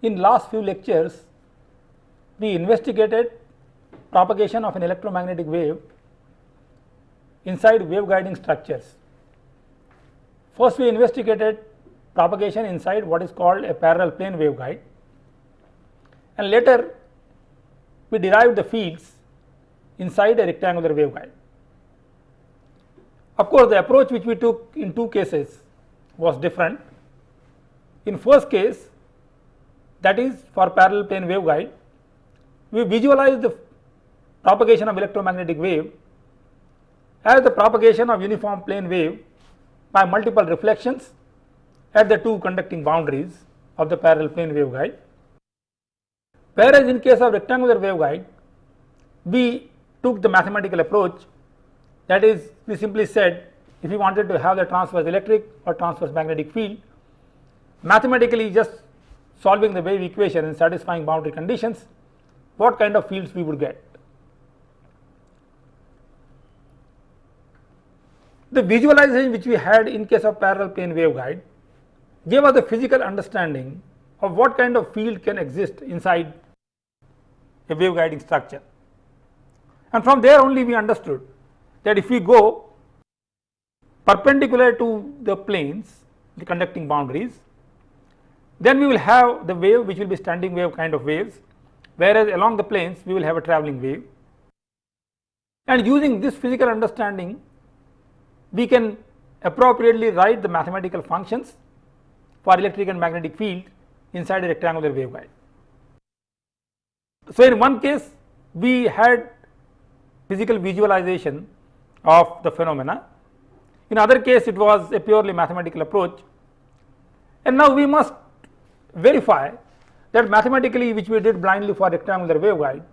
In last few lectures, we investigated propagation of an electromagnetic wave inside waveguiding structures. First, we investigated propagation inside what is called a parallel plane waveguide, and later we derived the fields inside a rectangular waveguide. Of course, the approach which we took in two cases was different. In first case, that is for parallel plane waveguide, we visualize the propagation of electromagnetic wave as the propagation of uniform plane wave by multiple reflections at the two conducting boundaries of the parallel plane waveguide. Whereas in case of rectangular waveguide, we took the mathematical approach, that is, we simply said if we wanted to have the transverse electric or transverse magnetic field, mathematically just solving the wave equation and satisfying boundary conditions, what kind of fields we would get. The visualization which we had in case of parallel plane waveguide gave us the physical understanding of what kind of field can exist inside a waveguiding structure. And from there only we understood that if we go perpendicular to the planes, the conducting boundaries, then we will have the wave which will be standing wave kind of waves, whereas along the planes we will have a travelling wave. And using this physical understanding, we can appropriately write the mathematical functions for electric and magnetic field inside a rectangular waveguide. So in one case we had physical visualization of the phenomena, in other case it was a purely mathematical approach, and now we must verify that mathematically which we did blindly for rectangular waveguide,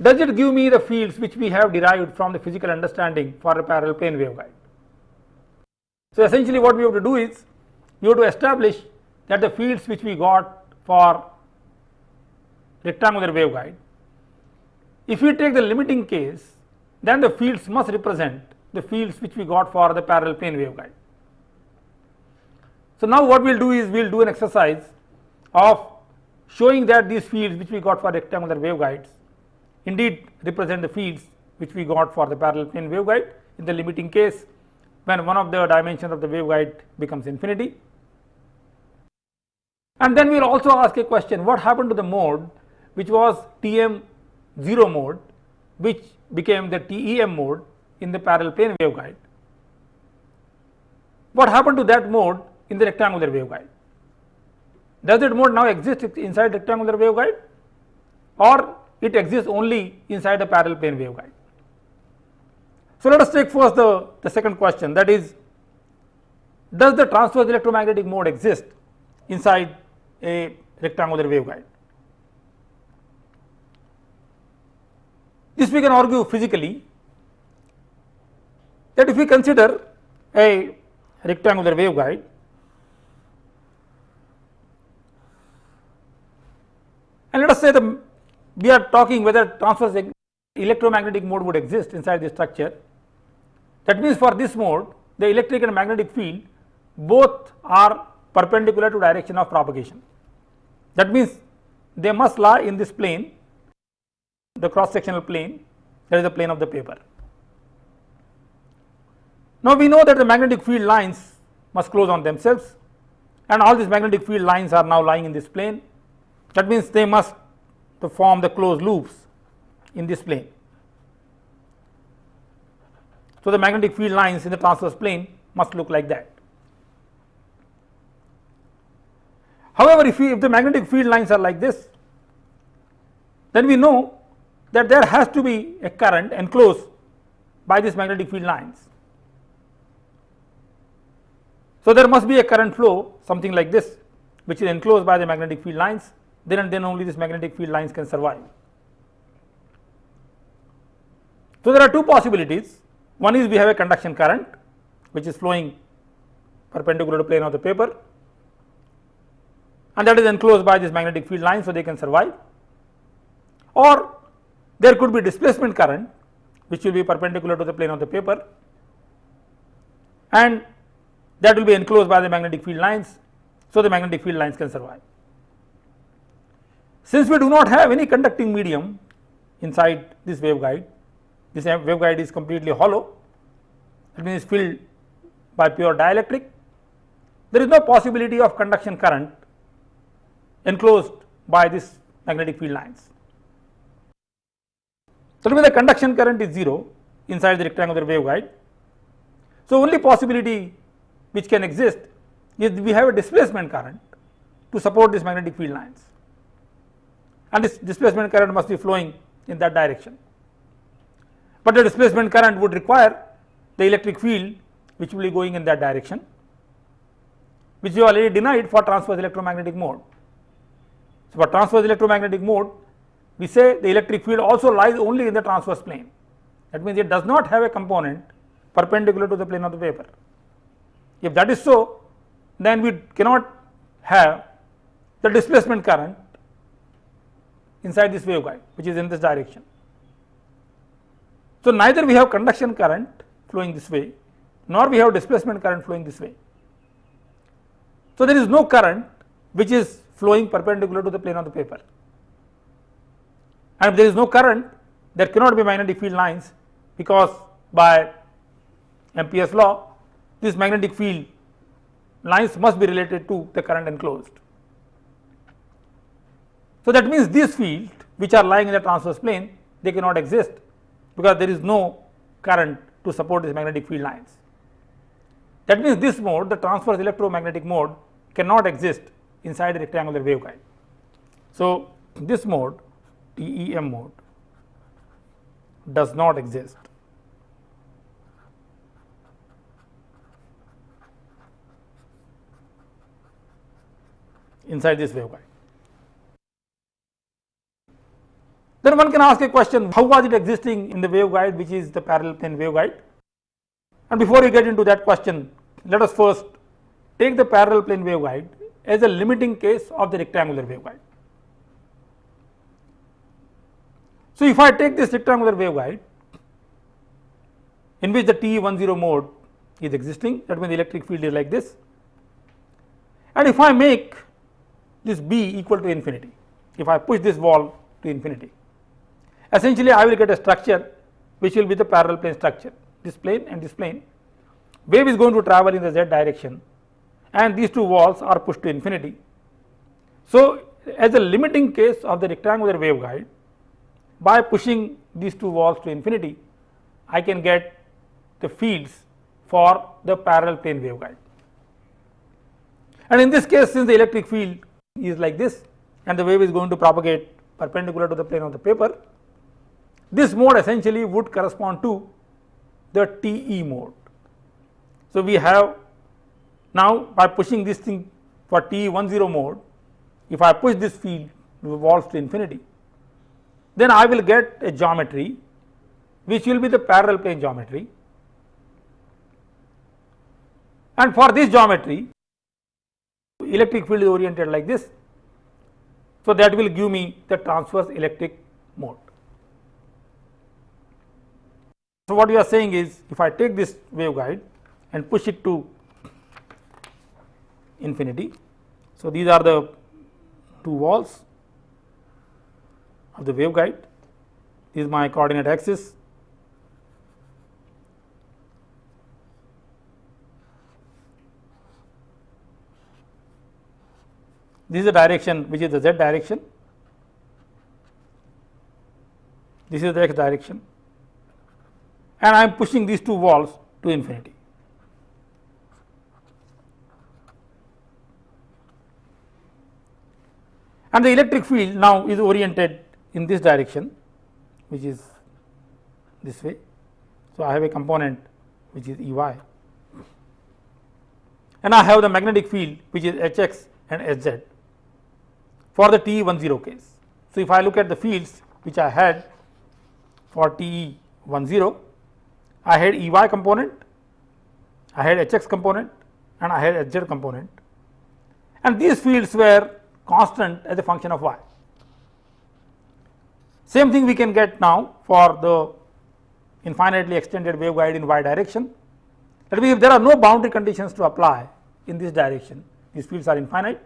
does it give me the fields which we have derived from the physical understanding for a parallel plane waveguide. So essentially what we have to do is we have to establish that the fields which we got for rectangular waveguide, if we take the limiting case, then the fields must represent the fields which we got for the parallel plane waveguide. So now what we will do is we will do an exercise of showing that these fields which we got for rectangular waveguides indeed represent the fields which we got for the parallel plane waveguide in the limiting case when one of the dimensions of the waveguide becomes infinity. And then we will also ask a question, what happened to the mode which was TM0 mode, which became the TEM mode in the parallel plane waveguide. What happened to that mode in the rectangular waveguide? Does that mode now exist inside rectangular waveguide, or it exists only inside a parallel plane waveguide? So let us take first the second question, that is, does the transverse electromagnetic mode exist inside a rectangular waveguide? This we can argue physically, that if we consider a rectangular waveguide, and let us say we are talking whether transverse electromagnetic mode would exist inside the structure. That means for this mode the electric and magnetic field both are perpendicular to direction of propagation. That means they must lie in this plane, the cross sectional plane, that is the plane of the paper. Now we know that the magnetic field lines must close on themselves, and all these magnetic field lines are now lying in this plane. That means they must to form the closed loops in this plane. So the magnetic field lines in the transverse plane must look like that. However, if the magnetic field lines are like this, then we know that there has to be a current enclosed by these magnetic field lines. So there must be a current flow, something like this, which is enclosed by the magnetic field lines. Then and then only these magnetic field lines can survive. So there are two possibilities. One is we have a conduction current which is flowing perpendicular to plane of the paper, and that is enclosed by this magnetic field line, so they can survive. Or there could be displacement current which will be perpendicular to the plane of the paper, and that will be enclosed by the magnetic field lines, so the magnetic field lines can survive. Since we do not have any conducting medium inside this waveguide is completely hollow, that means filled by pure dielectric, there is no possibility of conduction current enclosed by this magnetic field lines. That means the conduction current is 0 inside the rectangular waveguide. So, only possibility which can exist is we have a displacement current to support this magnetic field lines, and this displacement current must be flowing in that direction. But the displacement current would require the electric field which will be going in that direction, which you already denied for transverse electromagnetic mode. So, for transverse electromagnetic mode, we say the electric field also lies only in the transverse plane. That means it does not have a component perpendicular to the plane of the paper. If that is so, then we cannot have the displacement current inside this waveguide which is in this direction. So, neither we have conduction current flowing this way, nor we have displacement current flowing this way. So, there is no current which is flowing perpendicular to the plane of the paper, and if there is no current, there cannot be magnetic field lines, because by Ampere's law this magnetic field lines must be related to the current enclosed. So, that means these fields which are lying in the transverse plane, they cannot exist, because there is no current to support these magnetic field lines. That means this mode, the transverse electromagnetic mode, cannot exist inside a rectangular waveguide. So, this mode, TEM mode, does not exist inside this waveguide. Then one can ask a question, how was it existing in the waveguide which is the parallel plane waveguide? And before we get into that question, let us first take the parallel plane waveguide as a limiting case of the rectangular waveguide. So, if I take this rectangular waveguide in which the TE10 mode is existing, that means the electric field is like this, and if I make this B equal to infinity, if I push this wall to infinity, essentially I will get a structure which will be the parallel plane structure, this plane and this plane. Wave is going to travel in the z direction, and these two walls are pushed to infinity. So, as a limiting case of the rectangular waveguide, by pushing these two walls to infinity, I can get the fields for the parallel plane waveguide. And in this case, since the electric field is like this and the wave is going to propagate perpendicular to the plane of the paper, this mode essentially would correspond to the TE mode. So, we have now, by pushing this thing for TE10 mode, if I push this field walls to infinity, then I will get a geometry which will be the parallel plane geometry, and for this geometry electric field is oriented like this. So, that will give me the transverse electric mode. So, what we are saying is, if I take this waveguide and push it to infinity, so these are the two walls of the waveguide, this is my coordinate axis, this is the direction which is the z direction, this is the x direction, and I am pushing these two walls to infinity. And the electric field now is oriented in this direction, which is this way. So, I have a component which is Ey, and I have the magnetic field which is Hx and Hz for the TE10 case. So, if I look at the fields which I had for TE10, I had Ey component, I had Hx component, and I had Hz component, and these fields were constant as a function of y. Same thing we can get now for the infinitely extended waveguide in y direction. That means, if there are no boundary conditions to apply in this direction, these fields are infinite,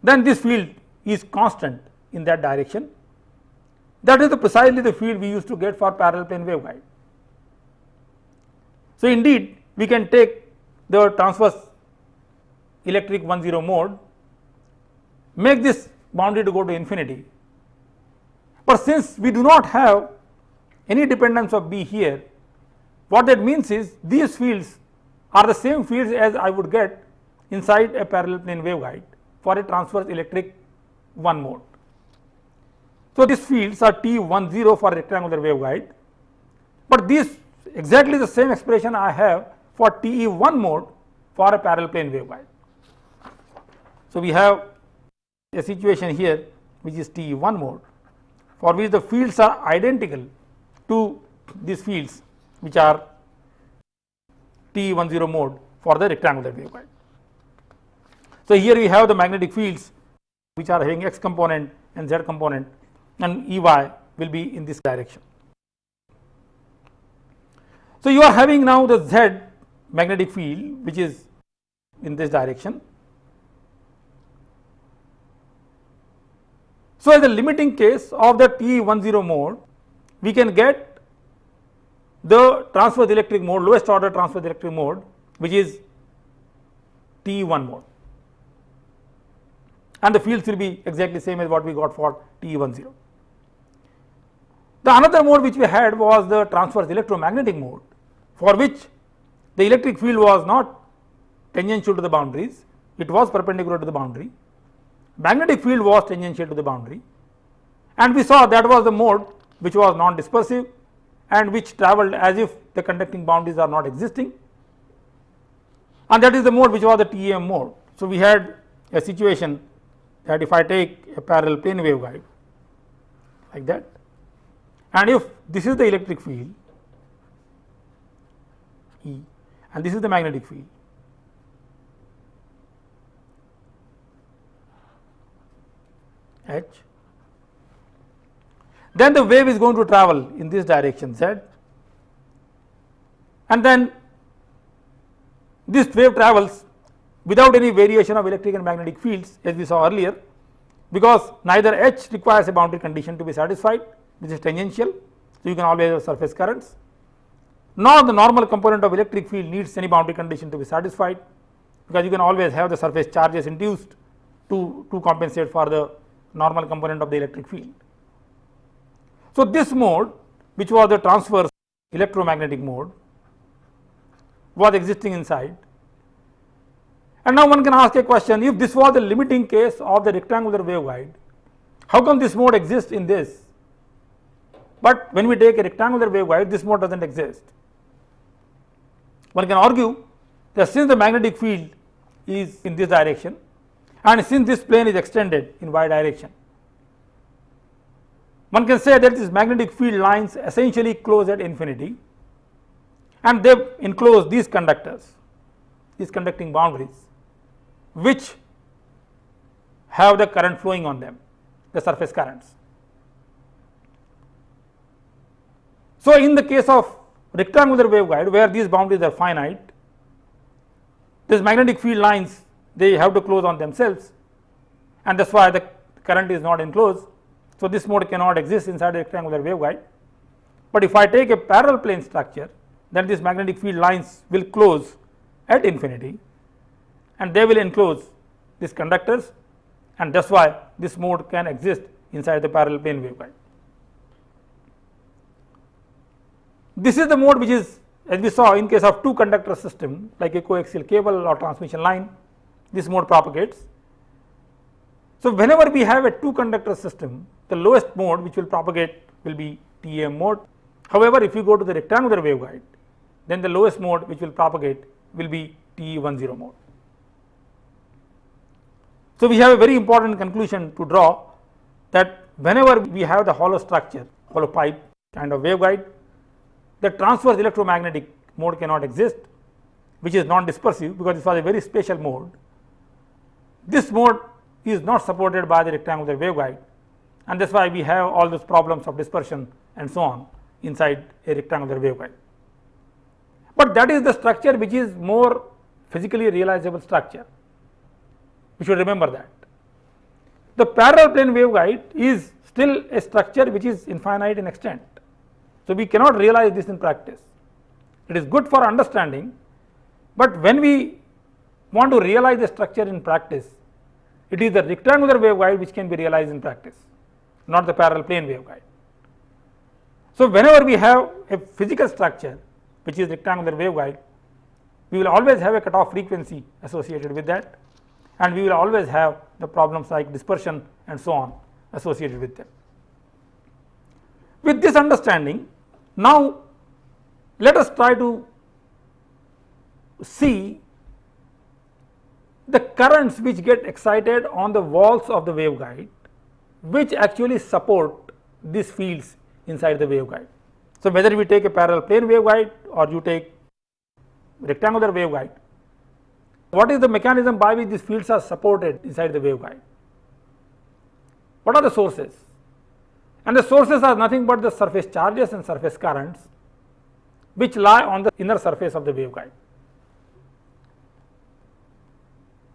then this field is constant in that direction. That is precisely the field we used to get for parallel plane waveguide. So, indeed we can take the transverse electric 1-0 mode, make this boundary to go to infinity, but since we do not have any dependence of B here, what that means is these fields are the same fields as I would get inside a parallel plane waveguide for a transverse electric 1 mode. So, these fields are T10 for rectangular waveguide, but these exactly the same expression I have for TE1 mode for a parallel plane waveguide. So, we have a situation here which is TE1 mode, for which the fields are identical to these fields which are TE10 mode for the rectangular waveguide. So, here we have the magnetic fields which are having x component and z component, and Ey will be in this direction. So, you are having now the z magnetic field which is in this direction. So, as the limiting case of the TE10 mode, we can get the transverse electric mode, lowest order transverse electric mode, which is TE1 mode, and the fields will be exactly same as what we got for TE10. The another mode which we had was the transverse electromagnetic mode, for which the electric field was not tangential to the boundaries, it was perpendicular to the boundary. Magnetic field was tangential to the boundary, and we saw that was the mode which was non-dispersive and which travelled as if the conducting boundaries are not existing, and that is the mode which was the TEM mode. So, we had a situation that if I take a parallel plane waveguide like that, and if this is the electric field E and this is the magnetic field, H, then the wave is going to travel in this direction Z, and then this wave travels without any variation of electric and magnetic fields as we saw earlier, because neither H requires a boundary condition to be satisfied, which is tangential. So, you can always have surface currents, nor the normal component of electric field needs any boundary condition to be satisfied, because you can always have the surface charges induced to compensate for the normal component of the electric field. So, this mode, which was the transverse electromagnetic mode, was existing inside, and now one can ask a question: if this was the limiting case of the rectangular waveguide, how come this mode exists in this, but when we take a rectangular waveguide this mode does not exist? One can argue that since the magnetic field is in this direction and since this plane is extended in y direction, one can say that these magnetic field lines essentially close at infinity, and they enclose these conductors, these conducting boundaries, which have the current flowing on them, the surface currents. So, in the case of rectangular waveguide where these boundaries are finite, these magnetic field lines, they have to close on themselves, and that is why the current is not enclosed. So, this mode cannot exist inside a rectangular waveguide. But if I take a parallel plane structure, then these magnetic field lines will close at infinity and they will enclose these conductors, and that is why this mode can exist inside the parallel plane waveguide. This is the mode which is, as we saw in case of two conductor system like a coaxial cable or transmission line, this mode propagates. So, whenever we have a two conductor system, the lowest mode which will propagate will be TEM mode. However, if you go to the rectangular waveguide, then the lowest mode which will propagate will be TE10 mode. So, we have a very important conclusion to draw, that whenever we have the hollow structure, hollow pipe kind of waveguide, the transverse electromagnetic mode cannot exist, which is non-dispersive because this was a very special mode. This mode is not supported by the rectangular waveguide, and that is why we have all those problems of dispersion and so on inside a rectangular waveguide. But that is the structure which is more physically realizable structure. We should remember that. the parallel plane waveguide is still a structure which is infinite in extent. So, we cannot realize this in practice. It is good for understanding, but when we want to realize the structure in practice, it is the rectangular waveguide which can be realized in practice, not the parallel plane waveguide. So, whenever we have a physical structure which is rectangular waveguide, we will always have a cutoff frequency associated with that, and we will always have the problems like dispersion and so on associated with them. With this understanding, now let us try to see the currents which get excited on the walls of the waveguide, which actually support these fields inside the waveguide. So, whether we take a parallel plane waveguide or you take rectangular waveguide, what is the mechanism by which these fields are supported inside the waveguide? What are the sources? And the sources are nothing but the surface charges and surface currents which lie on the inner surface of the waveguide.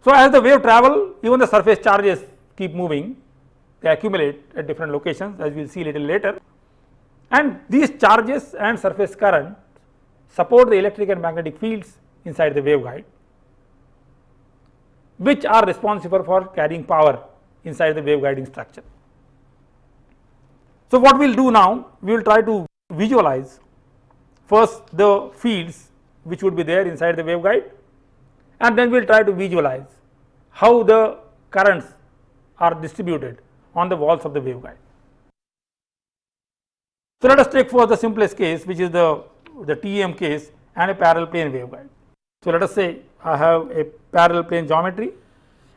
So, as the wave travel, even the surface charges keep moving, they accumulate at different locations, as we will see a little later, and these charges and surface current support the electric and magnetic fields inside the waveguide, which are responsible for carrying power inside the waveguiding structure. So, what we will do now, we will try to visualize first the fields which would be there inside the waveguide, and then we will try to visualize how the currents are distributed on the walls of the waveguide. So, let us take first the simplest case, which is the TEM case and a parallel plane waveguide. So, let us say I have a parallel plane geometry,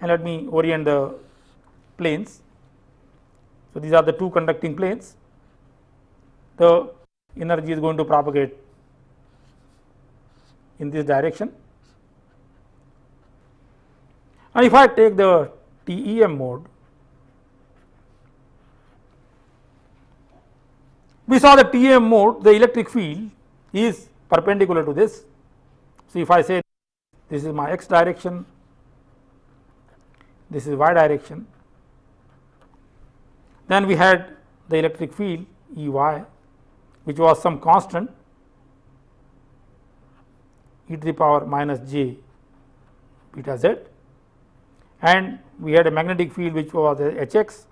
and let me orient the planes. So, these are the two conducting planes. The energy is going to propagate in this direction, and if I take the TEM mode, we saw the TEM mode, the electric field is perpendicular to this. So, if I say this is my x direction, this is y direction, then we had the electric field E y, which was some constant e to the power minus j beta z, and we had a magnetic field which was H x,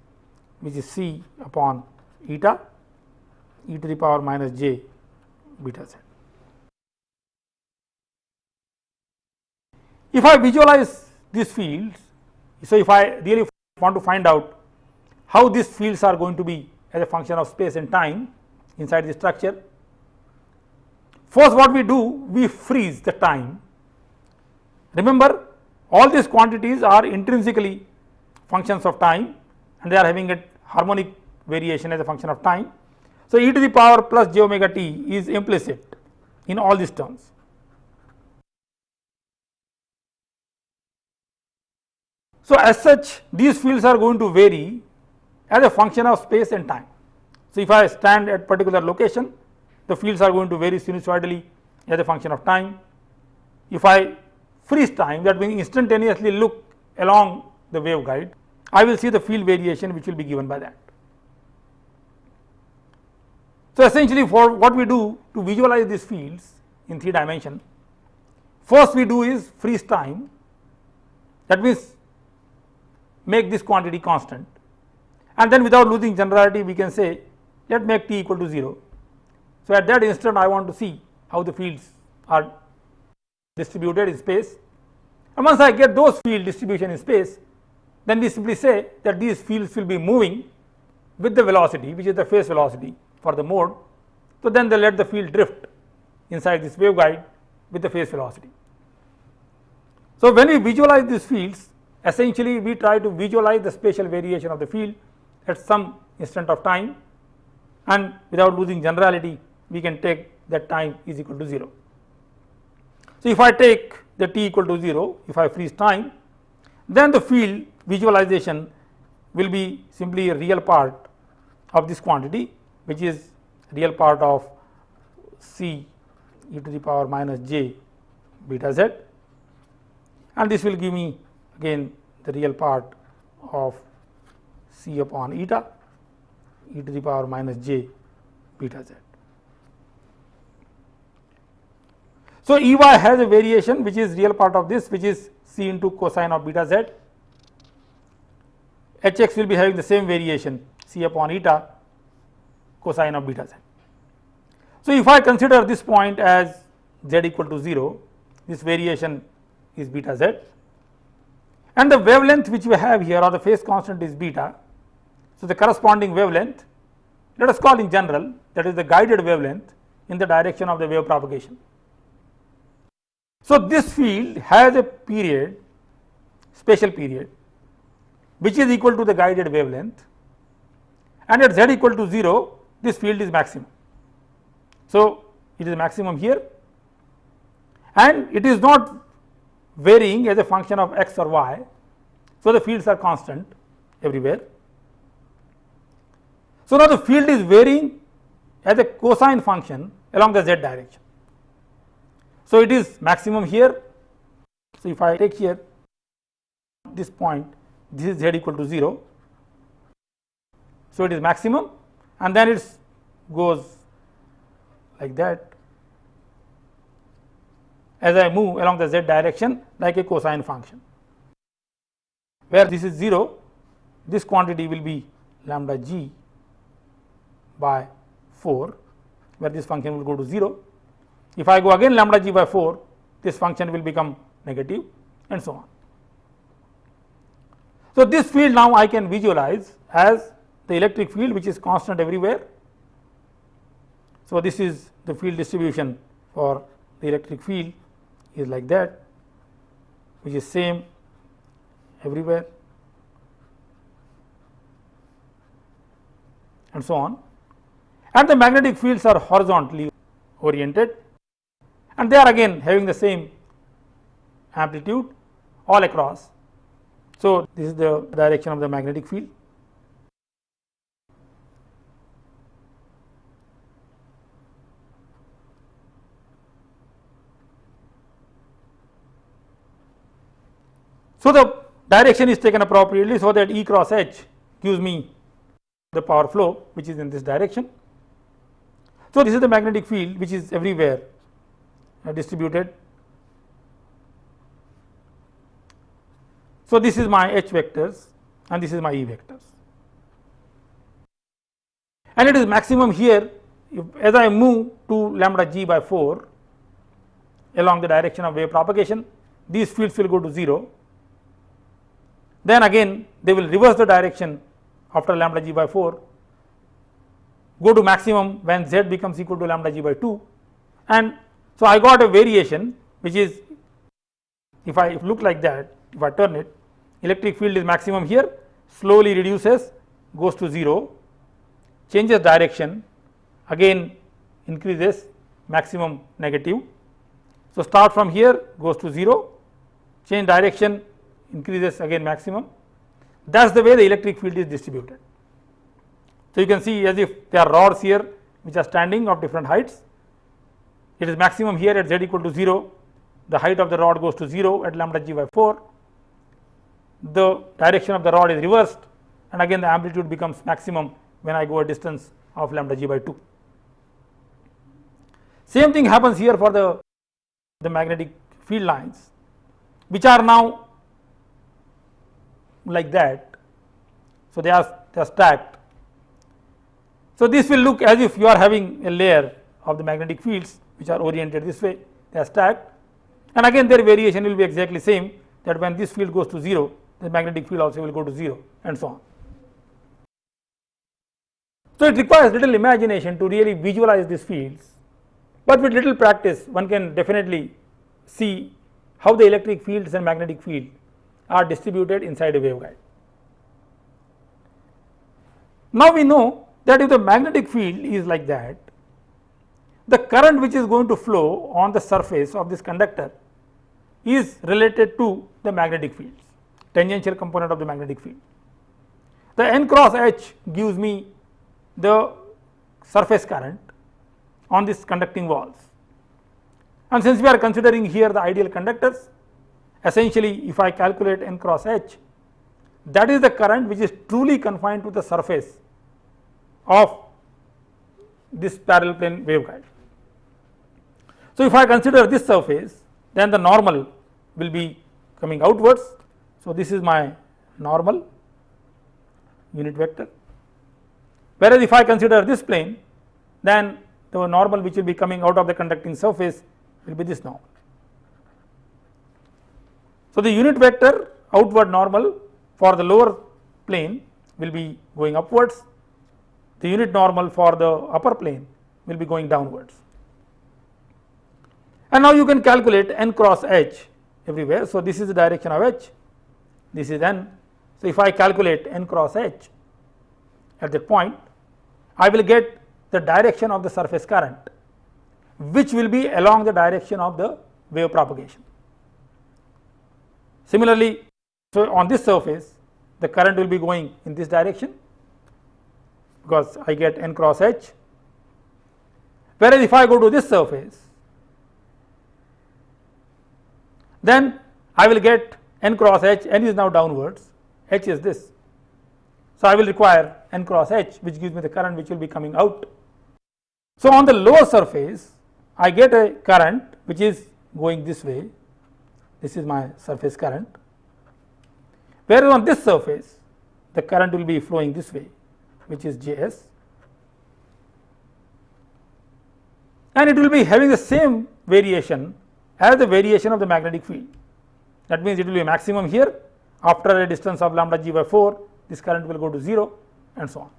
which is c upon eta e to the power minus j beta z. If I visualize these fields, so if I really want to find out how these fields are going to be as a function of space and time inside the structure, first what we do, we freeze the time. Remember, all these quantities are intrinsically functions of time, and they are having a harmonic variation as a function of time. So, e to the power plus j omega t is implicit in all these terms. So, as such, these fields are going to vary as a function of space and time. So, if I stand at particular location, the fields are going to vary sinusoidally as a function of time. If I freeze time, that means instantaneously look along the waveguide, I will see the field variation which will be given by that. So, essentially for what we do to visualize these fields in 3 dimension, first we do is freeze time, that means make this quantity constant, and then without losing generality we can say let make t equal to 0. So, at that instant I want to see how the fields are distributed in space, and once I get those field distribution in space, then we simply say that these fields will be moving with the velocity which is the phase velocity for the mode. So, then they let the field drift inside this waveguide with the phase velocity. So, when we visualize these fields, essentially we try to visualize the spatial variation of the field at some instant of time, and without losing generality we can take that time is equal to 0. So, if I take the t equal to 0, if I freeze time, then the field visualization will be simply a real part of this quantity, which is real part of c e to the power minus j beta z, and this will give me again the real part of C upon eta e to the power minus j beta z. So, Ey has a variation which is real part of this, which is C into cosine of beta z. Hx will be having the same variation, C upon eta cosine of beta z. So, if I consider this point as z equal to 0, this variation is beta z, and the wavelength which we have here, or the phase constant, is beta. So, the corresponding wavelength, let us call in general, that is the guided wavelength in the direction of the wave propagation. So, this field has a period, spatial period, which is equal to the guided wavelength, and at z equal to 0, this field is maximum. So, it is maximum here, and it is not varying as a function of x or y. So, the fields are constant everywhere. So, now the field is varying as a cosine function along the z direction. So, it is maximum here. So, if I take here this point, this is z equal to 0. So, it is maximum, and then it goes like that as I move along the z direction like a cosine function. Where this is 0, this quantity will be lambda g by 4, where this function will go to 0. If I go again lambda g by 4, this function will become negative, and so on. So, this field now I can visualize as the electric field which is constant everywhere. So, this is the field distribution for the electric field is like that, which is same everywhere, and so on. And the magnetic fields are horizontally oriented, and they are again having the same amplitude all across. So, this is the direction of the magnetic field. So, the direction is taken appropriately, so that E cross H gives me the power flow which is in this direction. So, this is the magnetic field which is everywhere distributed. So, this is my H vectors and this is my E vectors, and it is maximum here as I move to lambda g by 4 along the direction of wave propagation. These fields will go to 0, then again they will reverse the direction after lambda g by 4, go to maximum when z becomes equal to lambda g by 2, and so I got a variation which is, if I look like that, if I turn it, electric field is maximum here, slowly reduces, goes to 0, changes direction, again increases, maximum negative. So, start from here, goes to 0, change direction, increases, again maximum. That is the way the electric field is distributed. So, you can see as if there are rods here which are standing of different heights. It is maximum here at z equal to 0, the height of the rod goes to 0 at lambda g by 4, the direction of the rod is reversed, and again the amplitude becomes maximum when I go a distance of lambda g by 2. Same thing happens here for the magnetic field lines, which are now like that. So, they are stacked. So, this will look as if you are having a layer of the magnetic fields which are oriented this way, they are stacked, and again their variation will be exactly same, that when this field goes to 0, the magnetic field also will go to 0, and so on. So, it requires little imagination to really visualize these fields, but with little practice one can definitely see how the electric fields and magnetic field are distributed inside a waveguide. Now, we know that if the magnetic field is like that, the current which is going to flow on the surface of this conductor is related to the magnetic fields, tangential component of the magnetic field. The N cross H gives me the surface current on these conducting walls, and since we are considering here the ideal conductors, essentially if I calculate N cross H, that is the current which is truly confined to the surface of this parallel plane waveguide. So, if I consider this surface, then the normal will be coming outwards. So, this is my normal unit vector, whereas if I consider this plane, then the normal which will be coming out of the conducting surface will be this normal. So, the unit vector outward normal for the lower plane will be going upwards, the unit normal for the upper plane will be going downwards. And now you can calculate n cross h everywhere. So, this is the direction of h, this is n. So, if I calculate n cross h at that point, I will get the direction of the surface current, which will be along the direction of the wave propagation. Similarly, so on this surface the current will be going in this direction because I get n cross h, whereas if I go to this surface, then I will get n cross h, n is now downwards, h is this. So, I will require n cross h, which gives me the current which will be coming out. So, on the lower surface I get a current which is going this way, this is my surface current, whereas on this surface the current will be flowing this way, which is Js, and it will be having the same variation as the variation of the magnetic field. That means it will be maximum here, after a distance of lambda g by 4 this current will go to 0 and so on.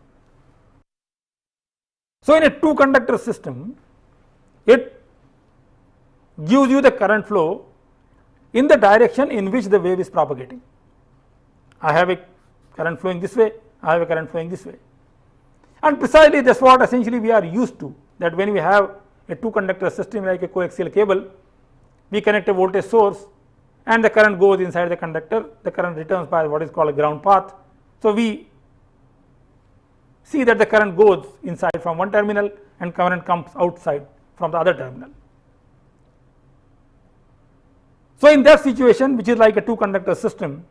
So, in a two conductor system, it gives you the current flow in the direction in which the wave is propagating. I have a current flowing this way, I have a current flowing this way, and precisely that is what essentially we are used to, that when we have a two conductor system like a coaxial cable, we connect a voltage source and the current goes inside the conductor, the current returns by what is called a ground path. So, we see that the current goes inside from one terminal and current comes outside from the other terminal. So, in that situation, which is like a two conductor system,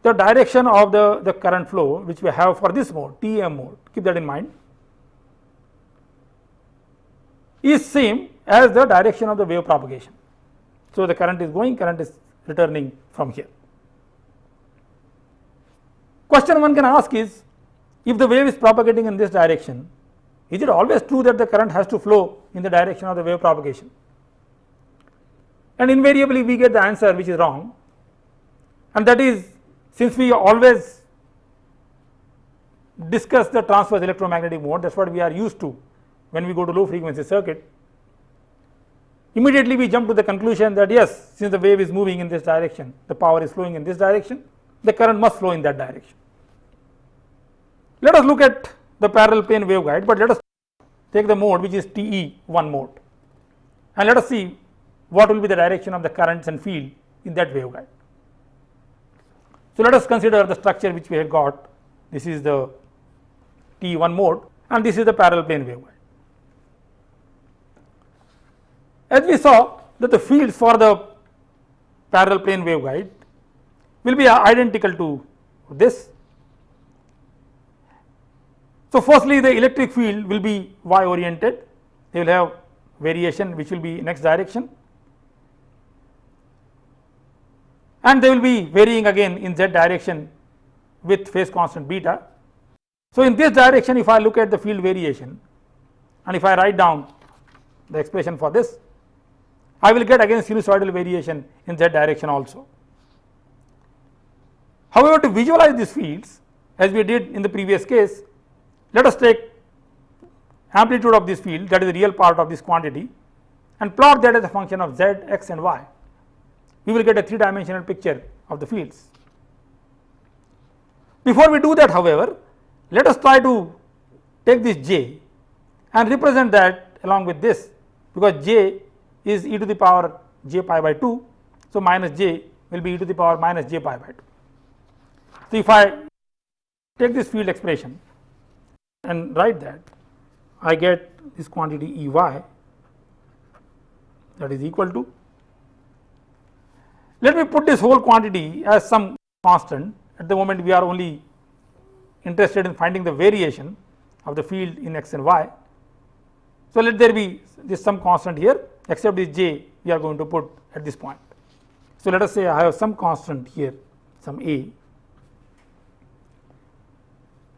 the direction of the current flow which we have for this mode, TEM mode, keep that in mind, is same as the direction of the wave propagation. So, the current is going, current is returning from here. Question one can ask is, if the wave is propagating in this direction, is it always true that the current has to flow in the direction of the wave propagation? And invariably we get the answer which is wrong, and that is, since we always discuss the transverse electromagnetic mode, that is what we are used to when we go to low frequency circuit, immediately we jump to the conclusion that yes, since the wave is moving in this direction, the power is flowing in this direction, the current must flow in that direction. Let us look at the parallel plane waveguide, but let us take the mode which is TE1 mode, and let us see what will be the direction of the currents and field in that waveguide. So, let us consider the structure which we have got. This is the TE1 mode and this is the parallel plane waveguide. As we saw that the fields for the parallel plane waveguide will be identical to this. So, firstly the electric field will be y oriented, they will have variation which will be next direction, and they will be varying again in z direction with phase constant beta. So, in this direction if I look at the field variation and if I write down the expression for this, I will get again sinusoidal variation in z direction also. However, to visualize these fields as we did in the previous case, let us take amplitude of this field, that is the real part of this quantity, and plot that as a function of z, x and y. We will get a three-dimensional picture of the fields. Before we do that, however, let us try to take this j and represent that along with this, because j is e to the power j pi by 2. So, minus j will be e to the power minus j pi by 2. So, if I take this field expression and write that, I get this quantity E y, that is equal to, let me put this whole quantity as some constant at the moment we are only interested in finding the variation of the field in x and y. So, let there be this some constant here, except this j we are going to put at this point. So, let us say I have some constant here, some a,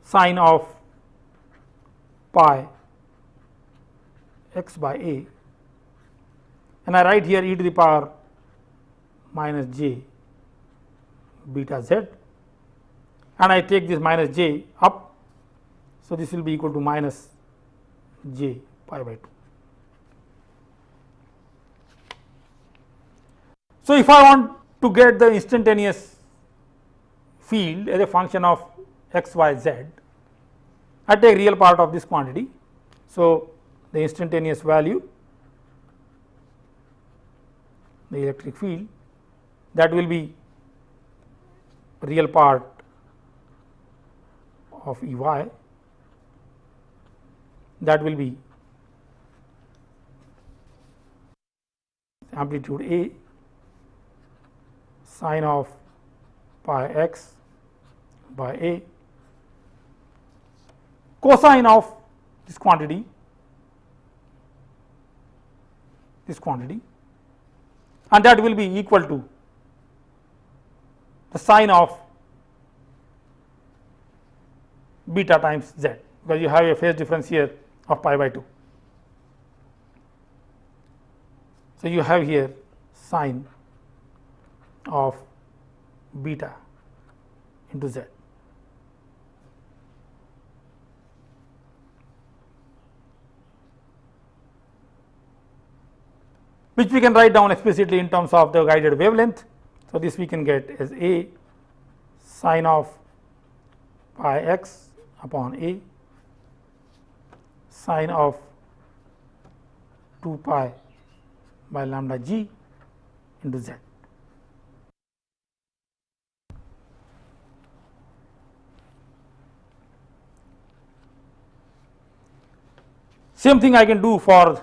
sine of pi x by a, and I write here e to the power minus j beta z, and I take this minus j up. So, this will be equal to minus j pi by 2. So, if I want to get the instantaneous field as a function of x, y, z, I take real part of this quantity. So, the instantaneous value, the electric field, that will be real part of E y, that will be amplitude A sine of pi x by A, cosine of this quantity, and that will be equal to the sine of beta times z, because you have a phase difference here of pi by 2. So, you have here sine of beta into z. Which we can write down explicitly in terms of the guided wavelength. So, this we can get as a sine of pi x upon a sine of 2 pi by lambda g into z. Same thing I can do for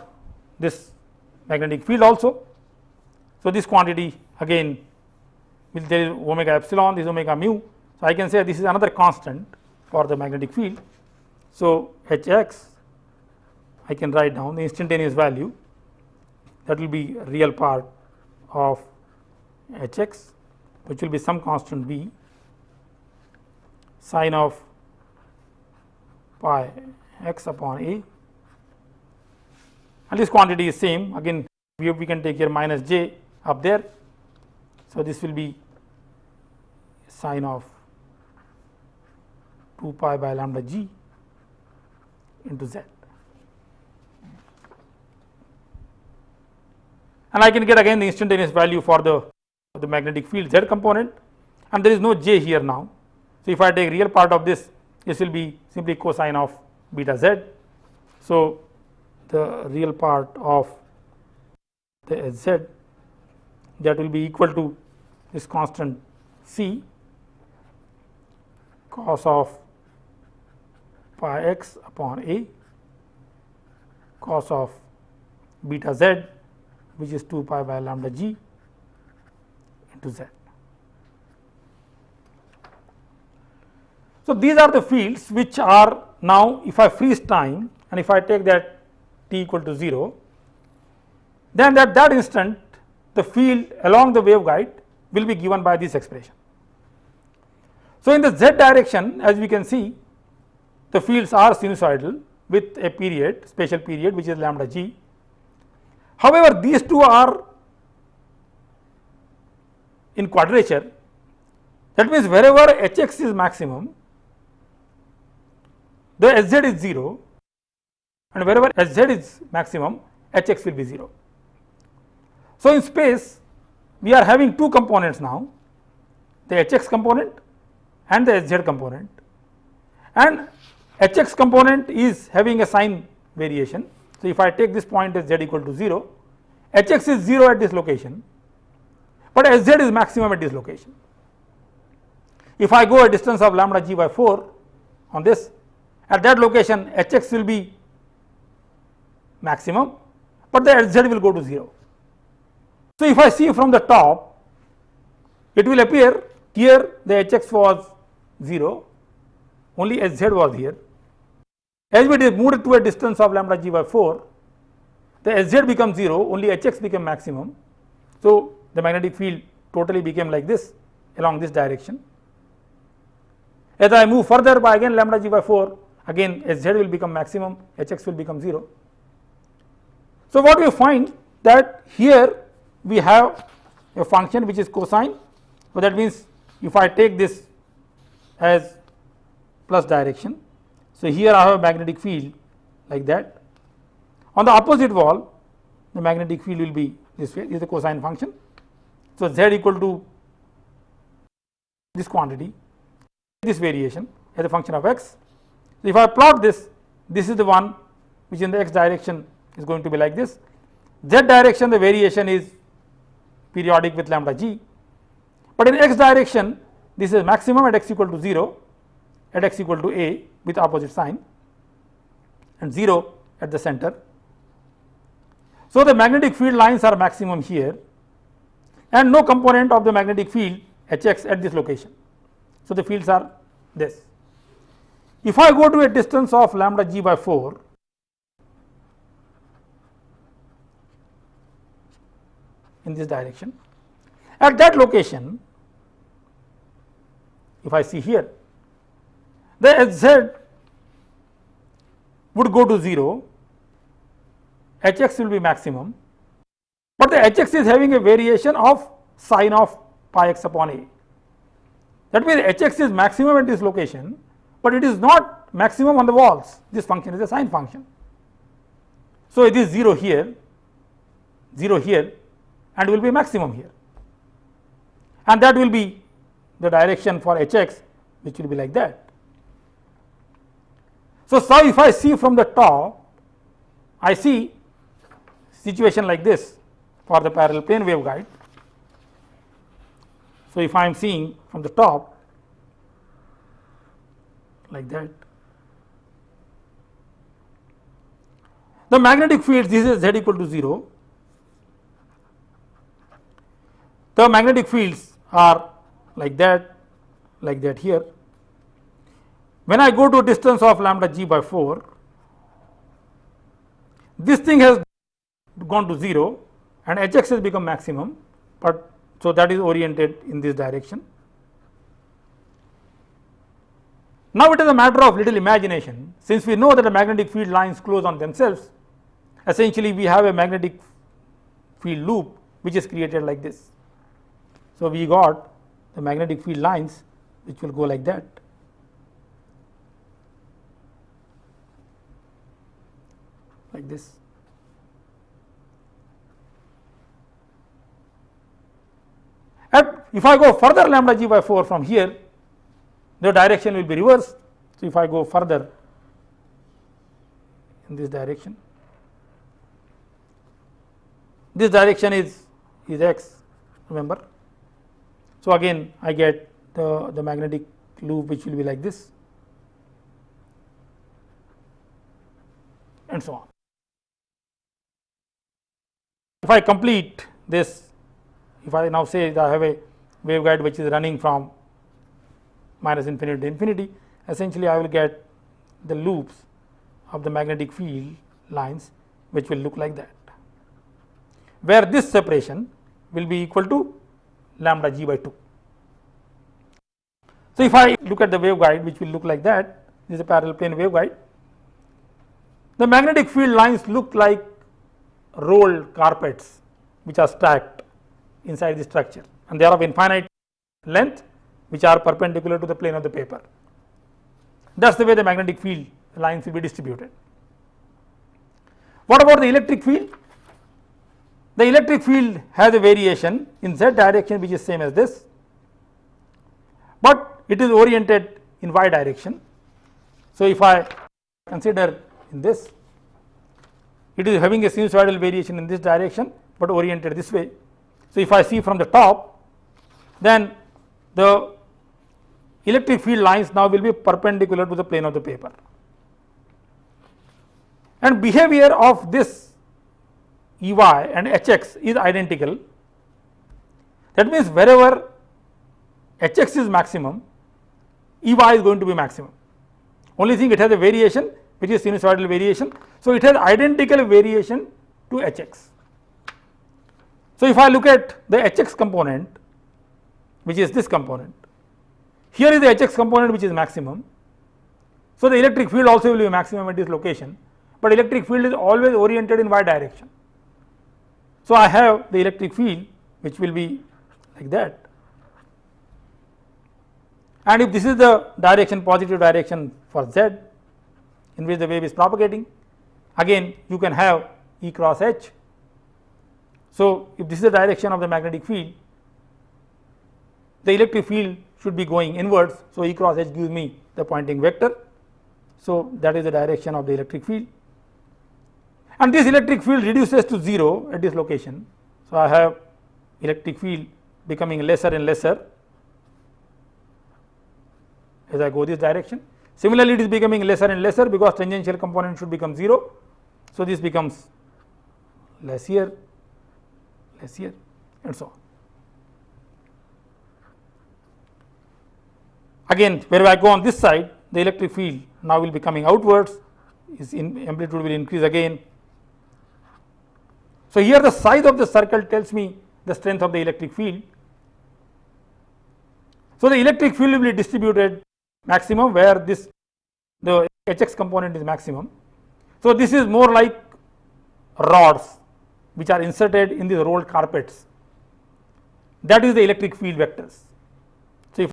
this magnetic field also. So, this quantity again, there is omega epsilon, this is omega mu. So, I can say this is another constant for the magnetic field. So, H x I can write down the instantaneous value, that will be real part of H x, which will be some constant b sine of pi x upon a, and this quantity is same, again we can take here minus j up there. So, this will be sine of 2 pi by lambda g into z, and I can get again the instantaneous value for the magnetic field z component, and there is no j here now. So, if I take real part of this, this will be simply cosine of beta z. So, the real part of the z, that will be equal to this constant c cos of pi x upon a cos of beta z, which is 2 pi by lambda g into z. So, these are the fields which are now, if I freeze time and if I take that t equal to 0, then at that instant the field along the waveguide will be given by this expression. So, in the z direction, as we can see, the fields are sinusoidal with a period, spatial period, which is lambda g. However, these two are in quadrature, that means wherever h x is maximum, the h z is 0, and wherever h z is maximum, h x will be 0. So, in space we are having two components now, the h x component and the h z component, and h x component is having a sign variation. So, if I take this point as z equal to 0, h x is 0 at this location, but h z is maximum at this location. If I go a distance of lambda g by 4 on this, at that location h x will be maximum, but the h z will go to 0. So, if I see from the top, it will appear here the Hx was 0, only Hz was here. As we moved to a distance of lambda g by 4, the Hz becomes 0, only Hx became maximum. So, the magnetic field totally became like this along this direction. As I move further by again lambda g by 4, again Hz will become maximum, Hx will become 0. So, what we find that here we have a function which is cosine. So, that means if I take this as plus direction, so here I have a magnetic field like that. On the opposite wall, the magnetic field will be this way, is the cosine function. So, z equal to this quantity, this variation as a function of x. So, if I plot this, this is the one which in the x direction is going to be like this. Z direction, the variation is periodic with lambda g, but in x direction this is maximum at x equal to 0, at x equal to a with opposite sign, and 0 at the center. So, the magnetic field lines are maximum here and no component of the magnetic field Hx at this location. So, the fields are this. If I go to a distance of lambda g by 4, in this direction, at that location, if I see here, the Hz would go to 0, Hx will be maximum, but the Hx is having a variation of sine of pi x upon a. That means Hx is maximum at this location, but it is not maximum on the walls. This function is a sine function. So, it is 0 here, 0 here, and will be maximum here, and that will be the direction for Hx, which will be like that. So, if I see from the top, I see situation like this for the parallel plane waveguide. So, if I am seeing from the top like that, the magnetic field, this is z equal to 0, the magnetic fields are like that here. When I go to a distance of lambda g by 4, this thing has gone to 0 and Hx has become maximum, but so that is oriented in this direction. Now, it is a matter of little imagination. Since we know that the magnetic field lines close on themselves, essentially we have a magnetic field loop which is created like this. So, we got the magnetic field lines which will go like that. Like this. And if I go further lambda g by 4 from here, the direction will be reversed. So, if I go further in this direction, this direction is x, remember. So, again I get the magnetic loop which will be like this, and so on. If I complete this, if I now say that I have a waveguide which is running from minus infinity to infinity, essentially I will get the loops of the magnetic field lines which will look like that, where this separation will be equal to lambda g by 2. So, if I look at the waveguide which will look like that, this is a parallel plane waveguide, the magnetic field lines look like rolled carpets which are stacked inside the structure, and they are of infinite length which are perpendicular to the plane of the paper. That is the way the magnetic field lines will be distributed. What about the electric field? The electric field has a variation in z direction which is same as this, but it is oriented in y direction. So, if I consider in this, it is having a sinusoidal variation in this direction, but oriented this way. So, if I see from the top, then the electric field lines now will be perpendicular to the plane of the paper, and behavior of this Ey and Hx is identical. That means, wherever Hx is maximum, Ey is going to be maximum. Only thing, it has a variation which is sinusoidal variation. So, it has identical variation to Hx. So, if I look at the Hx component, which is this component, here is the Hx component which is maximum. So, the electric field also will be maximum at this location, but electric field is always oriented in y direction. So, I have the electric field which will be like that, and if this is the direction, positive direction for z in which the wave is propagating, again you can have E cross H. So, if this is the direction of the magnetic field, the electric field should be going inwards. So, E cross H gives me the Poynting vector. So, that is the direction of the electric field, and this electric field reduces to 0 at this location. So, I have electric field becoming lesser and lesser as I go this direction. Similarly, it is becoming lesser and lesser because tangential component should become 0. So, this becomes less here, and so on. Again, where I go on this side, the electric field now will be coming outwards, its amplitude will increase again. So, here the size of the circle tells me the strength of the electric field. So, the electric field will be distributed maximum where the Hx component is maximum. So, this is more like rods which are inserted in these rolled carpets, that is the electric field vectors. So, if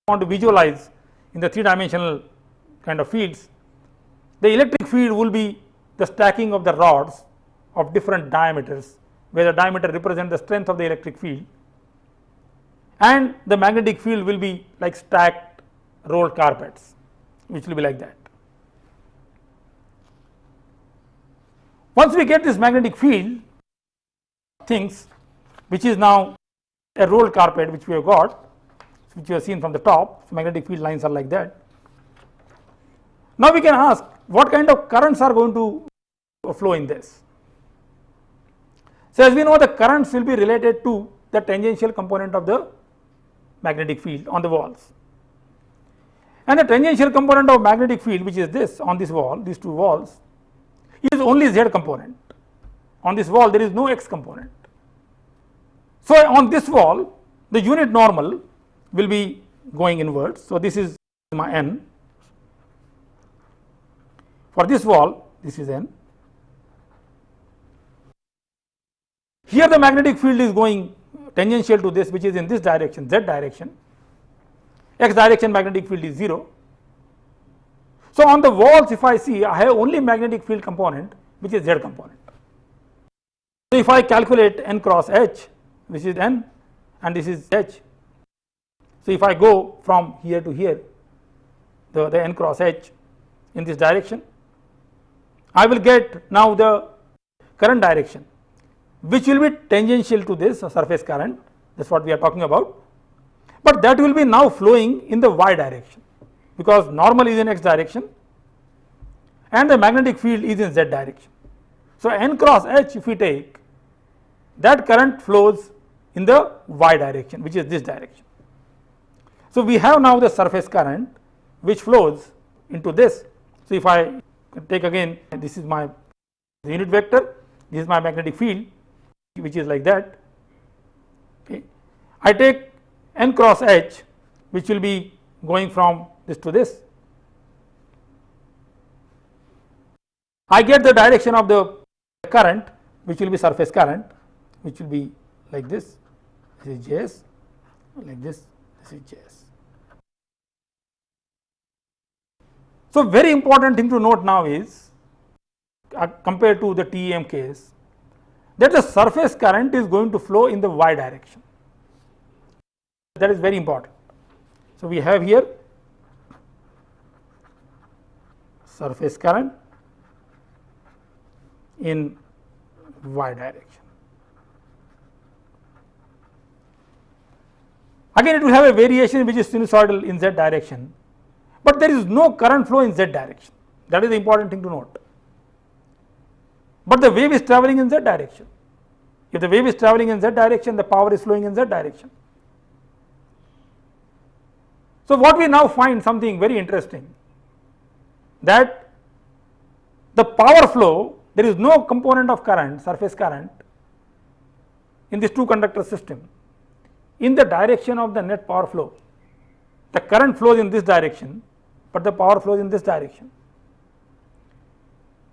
I want to visualize in the 3-dimensional kind of fields, the electric field will be the stacking of the rods of different diameters, where the diameter represents the strength of the electric field, and the magnetic field will be like stacked rolled carpets, which will be like that. Once we get this magnetic field things, which is now a rolled carpet which we have got, which you have seen from the top, so magnetic field lines are like that. Now, we can ask what kind of currents are going to flow in this. So, as we know, the currents will be related to the tangential component of the magnetic field on the walls, and the tangential component of magnetic field, which is this on this wall, these two walls, is only z component. On this wall there is no x component. So, on this wall the unit normal will be going inwards. So, this is my n. For this wall, this is n. Here the magnetic field is going tangential to this, which is in this direction, z direction. X direction magnetic field is 0. So, on the walls, if I see, I have only magnetic field component which is z component. So, if I calculate n cross h, this is n and this is h. So, if I go from here to here, the n cross h in this direction, I will get now the current direction, which will be tangential to this surface current. That is what we are talking about, but that will be now flowing in the y direction, because normal is in x direction and the magnetic field is in z direction. So, n cross h, if we take, that current flows in the y direction, which is this direction. So, we have now the surface current which flows into this. So, if I take again, this is my unit vector, this is my magnetic field which is like that. Okay. I take n cross h, which will be going from this to this. I get the direction of the current, which will be surface current, which will be like this. This is Js, like this is Js. So, very important thing to note now is, compared to the TEM case, that the surface current is going to flow in the y direction. That is very important. So, we have here surface current in y direction. Again, it will have a variation which is sinusoidal in z direction, but there is no current flow in z direction. That is the important thing to note. But the wave is travelling in z direction. If the wave is travelling in z direction, the power is flowing in z direction. So what we now find something very interesting, that the power flow, there is no component of current, surface current in this two conductor system in the direction of the net power flow. The current flows in this direction, but the power flows in this direction.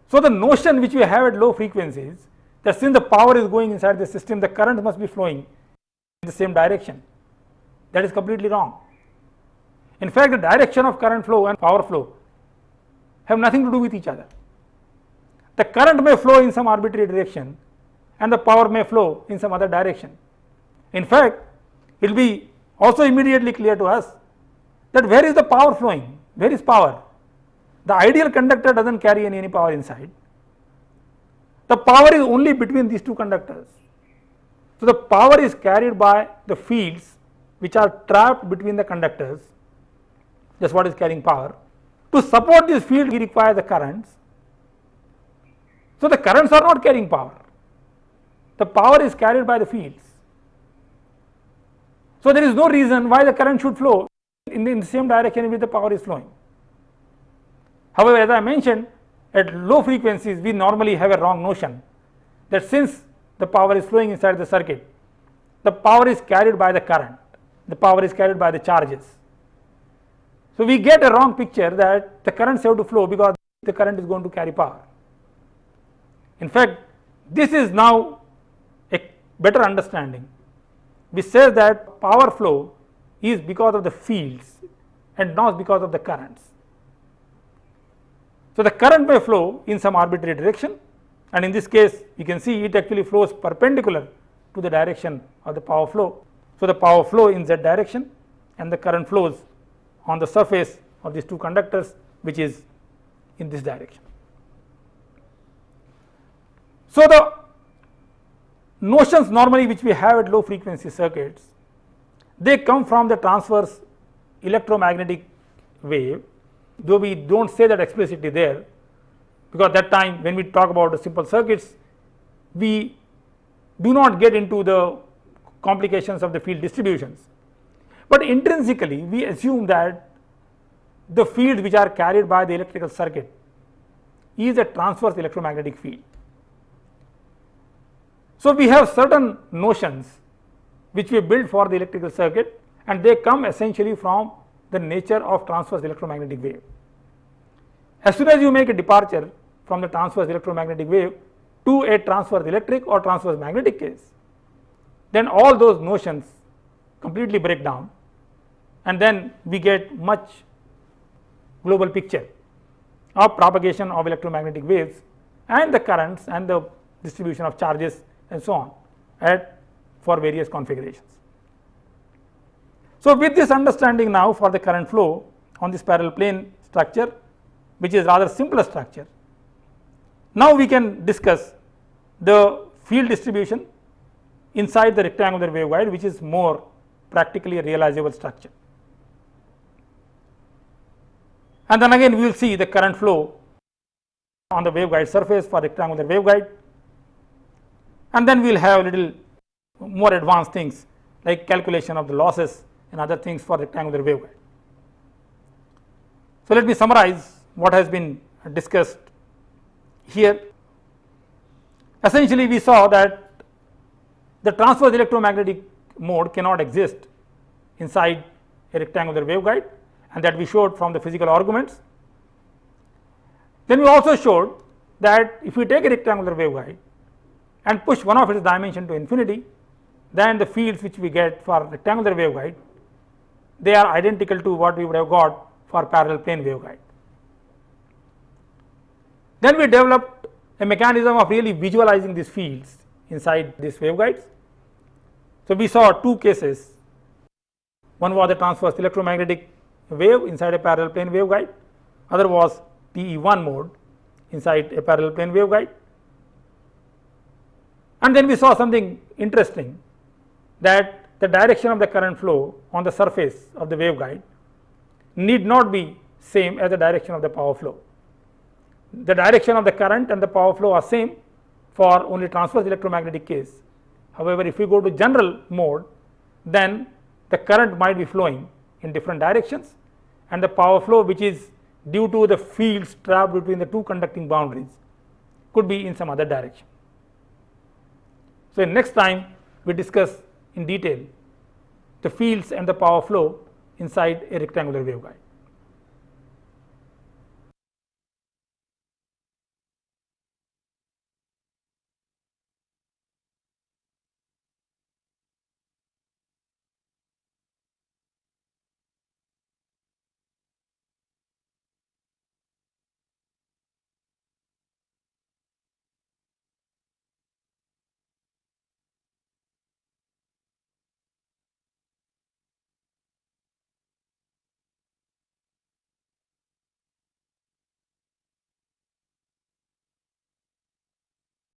So the notion which we have at low frequencies, that since the power is going inside the system, the current must be flowing in the same direction, that is completely wrong. In fact, the direction of current flow and power flow have nothing to do with each other. The current may flow in some arbitrary direction and the power may flow in some other direction. In fact, it will be also immediately clear to us that where is the power flowing, where is power? The ideal conductor does not carry any power inside. The power is only between these two conductors. So the power is carried by the fields which are trapped between the conductors. That is what is carrying power. To support this field, we require the currents. So the currents are not carrying power. The power is carried by the fields. So there is no reason why the current should flow in the same direction in which the power is flowing. However, as I mentioned, at low frequencies we normally have a wrong notion that since the power is flowing inside the circuit, the power is carried by the current, the power is carried by the charges. So we get a wrong picture that the currents have to flow because the current is going to carry power. In fact, this is now a better understanding, which says that power flow is because of the fields and not because of the currents. So the current may flow in some arbitrary direction, and in this case you can see it actually flows perpendicular to the direction of the power flow. So the power flow in z direction and the current flows on the surface of these two conductors, which is in this direction. So the notions normally which we have at low frequency circuits, they come from the transverse electromagnetic wave, though we do not say that explicitly there, because that time when we talk about the simple circuits, we do not get into the complications of the field distributions. But intrinsically we assume that the fields which are carried by the electrical circuit is a transverse electromagnetic field. So we have certain notions which we build for the electrical circuit, and they come essentially from the nature of transverse electromagnetic wave. As soon as you make a departure from the transverse electromagnetic wave to a transverse electric or transverse magnetic case, then all those notions completely break down, and then we get much global picture of propagation of electromagnetic waves and the currents and the distribution of charges and so on for various configurations. So with this understanding now for the current flow on this parallel plane structure, which is rather simpler structure, now we can discuss the field distribution inside the rectangular waveguide, which is more practically a realizable structure. And then again we will see the current flow on the waveguide surface for rectangular waveguide, and then we will have little more advanced things like calculation of the losses and other things for rectangular waveguide. So let me summarize what has been discussed here. Essentially we saw that the transverse electromagnetic mode cannot exist inside a rectangular waveguide, and that we showed from the physical arguments. Then we also showed that if we take a rectangular waveguide and push one of its dimension to infinity, then the fields which we get for rectangular waveguide, they are identical to what we would have got for parallel plane waveguide. Then we developed a mechanism of really visualizing these fields inside these waveguides. So we saw two cases. One was the transverse electromagnetic wave inside a parallel plane waveguide, other was TE1 mode inside a parallel plane waveguide. And then we saw something interesting, that the direction of the current flow on the surface of the waveguide need not be same as the direction of the power flow. The direction of the current and the power flow are same for only transverse electromagnetic case. However, if we go to general mode, then the current might be flowing in different directions, and the power flow which is due to the fields trapped between the two conducting boundaries could be in some other direction. So, next time we discuss in detail the fields and the power flow inside a rectangular waveguide.